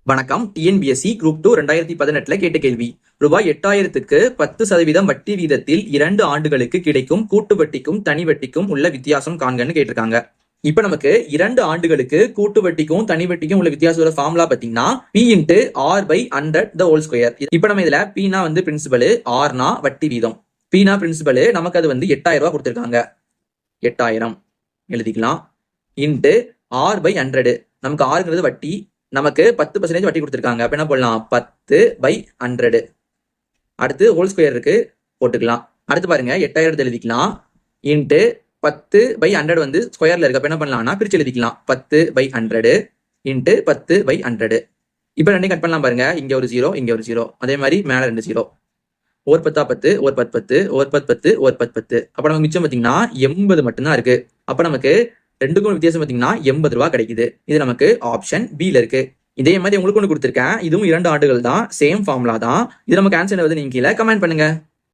வணக்கம். TNPSC group 2 2018 கேட்ட கேள்வி. ரூபாய் 8000க்கு 10% வட்டி வீதத்தில் 2 ஆண்டுகளுக்கு கிடைக்கும் கூட்டு வட்டிக்கும் தனி வட்டிக்கும் உள்ள வித்தியாசம் காண்கன்னு கேட்டிருக்காங்க. இப்ப நமக்கு 2 ஆண்டுகளுக்கு கூட்டு வட்டிக்கும் தனி வட்டிக்கும் உள்ள வித்தியாசத்தோட ஃபார்முலா பாத்தீங்கன்னா P × R/100 the whole square. இப்ப நம்ம இதுல P-னா பிரின்சிபல், R-னா வட்டி வீதம். P-னா பிரின்சிபல், நமக்கு அது 8000 ரூபாய் கொடுத்திருக்காங்க. 8000 எழுதிக்கலாம். இன்ட்டு R/100, நமக்கு R வட்டி, நமக்கு 10% வட்டி கொடுத்திருக்காங்க. அப்ப என்ன போடலாம்? 10/100. அடுத்து ஹோல் ஸ்கொயர் இருக்கு, போட்டுக்கலாம். அடுத்து பாருங்க, 8000 எழுதிக்கலாம். இன்ட்டு 10/100 ஸ்கொயர்ல இருக்கு. அப்ப என்ன பண்ணலாம்னா பிரிச்சு எழுதிக்கலாம். 10/100 இன்ட்டு 10/100. இப்ப ரெண்டையும் கட் பண்ணலாம் பாருங்க. இங்க ஒரு 0, இங்க ஒரு 0. அதே மாதிரி மேல 2 0. ஒரு 10 10, ஒரு 10 10, ஒரு 10 10, ஒரு 10 10. அப்ப நமக்கு மிச்சம் பாத்தீங்கன்னா 80 மட்டும்தான் இருக்கு. அப்ப நமக்கு ரெண்டுக்கும் வித்தியாசம் பாத்தீங்கன்னா 80 ரூபாய் கிடைக்குது. இது நமக்கு ஆப்ஷன் B-ல இருக்கு. இதே மாதிரி உங்களுக்கு ஒன்று கொடுத்திருக்கேன். இதுவும் 2 ஆண்டுகள் தான், சேம் ஃபார்முலா தான். இது நமக்கு ஆன்சர் வருது, நீங்க கீழே கமெண்ட் பண்ணுங்க.